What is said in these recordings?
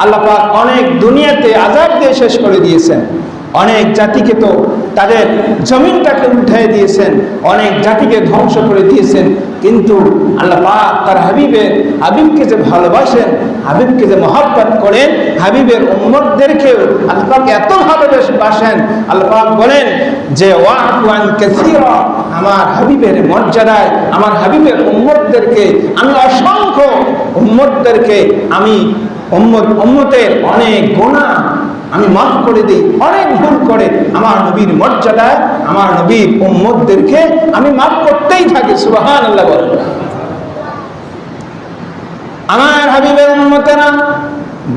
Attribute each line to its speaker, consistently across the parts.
Speaker 1: আল্লাহ পাক অনেক দুনিয়াতে আযাব দিয়ে শেষ করে দিয়েছেন, অনেক জাতিকে তো তাদের জমিনটাকে উঠাই দিয়েছেন, অনেক জাতিকে ধ্বংস করে দিয়েছেন। কিন্তু আল্লাহ পাক তার হাবিবকে যে ভালোবাসেন, হাবিবকে যে মহব্বত করেন, হাবিবের উম্মতদেরকে আল্লাহ পাক এত ভালোবাসেন, আল্লাহ পাক বলেন যে ওয়া'ফু আন কাসীরা, আমার হাবিবের মর্যাদায় আমার হাবিবের উম্মতদেরকে আমি অসংখ্য উম্মতদেরকে আমি উম্মতের অনেক গুনাহ আমি মাফ করে দিই, অনেক ভুল করে আমার নবীর মর্যাদায় আমার নবীর উম্মতদেরকে আমি মাফ করতেই থাকি। সুবহানাল্লাহ বলেন। আমার হাবিবের উম্মতেরা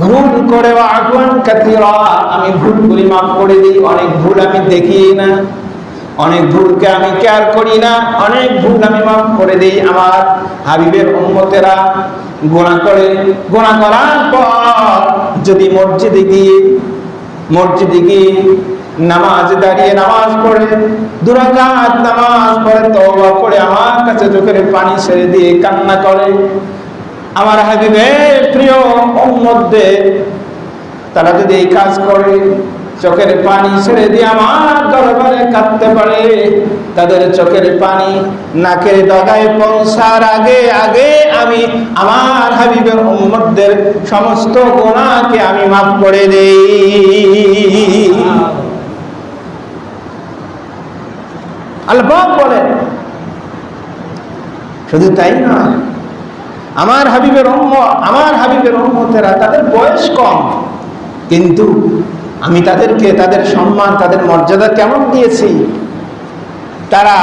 Speaker 1: ভুল করে ওয়া'ফু আন কাসীরা, আমি ভুল করি মাফ করে দিই, অনেক ভুল আমি দেখি না, অনেক ভুলকে আমি কেয়ার করি না, অনেক ভুল আমি মাফ করে দিই। আমার হাবিবের উম্মতেরা গুনাহ করে, গুনাহ করার পর যদি মসজিদে গিয়ে নামাজ দাঁড়িয়ে নামাজ পড়ে, 2 রাকাত নামাজ পড়ে, তওবা করে আমার কাছে চোখের পানি ছেড়ে দিয়ে কান্না করে, আমার হাবিবের প্রিয় উম্মতদের তারা যদি এই কাজ করে, চোখের পানি ছেড়ে দিয়ে আমার দরবারে কাঁদতে পারে, তাদের চোখের পানি নাকের ডগায় পৌঁছার আগে আগে আমি আমার হাবিবের উম্মতদের সমস্ত গুনাহকে আমি মাফ করে দেই। আল্লাহ পাক বলেন। শুধু তাই নয়, আমার হাবিবের উম্মতেরা তাদের বয়স কম, কিন্তু আমি তাদেরকে তাদের সম্মান তাদের মর্যাদা কেমন দিয়েছি। তারা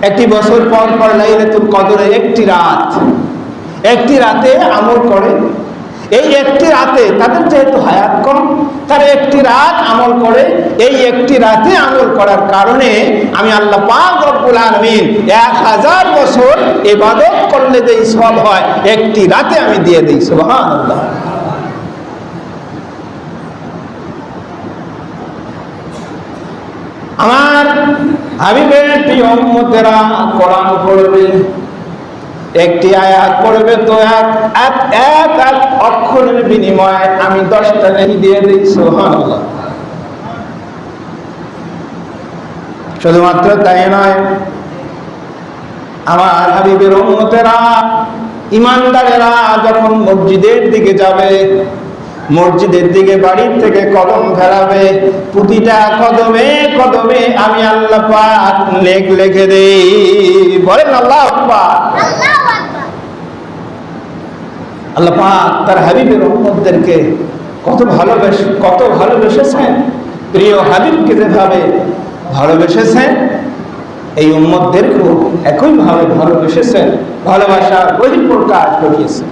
Speaker 1: একটি বছর পর পর লাইলাতুল কদরে একটি রাতে আমল করে, এই একটি রাতে তাদের যেহেতু হায়াত কম, তারা একটি রাত আমল করে, এই একটি রাতে আমল করার কারণে আমি আল্লাহ পাক রব্বুল আলামিন 1000 বছর ইবাদত করলে যে সওয়াব হয় একটি রাতে আমি দিয়ে দেই। সুবহানাল্লাহ। আমার হাবিবের প্রিয় উম্মতেরা কোরআন পড়বে, একটি আয়াত পড়বে তো এক অক্ষরের বিনিময়ে আমি 10টা নেকি দিয়ে দিই। সুবহানাল্লাহ। শুধুমাত্র তাই নয়, আমার হাবিবের উম্মতেরা ইমানদারেরা যখন মসজিদের দিকে যাবে, মসজিদের দিকে বাড়ির থেকে কদম ফেরাবে, প্রতিটা কদমে কদমে আমি আল্লাহ পাক নেক লিখে দেই। বলেন আল্লাহু আকবার। আল্লাহ পাক তার হাবিবের উম্মতদেরকে কত ভালোবেসেছেন, প্রিয় হাবিবকে যেভাবে ভালোবেসেছেন এই উম্মতদেরকেও একইভাবে ভালোবেসেছেন, ভালোবাসার বহিঃপ্রকাশ ঘটিয়েছেন।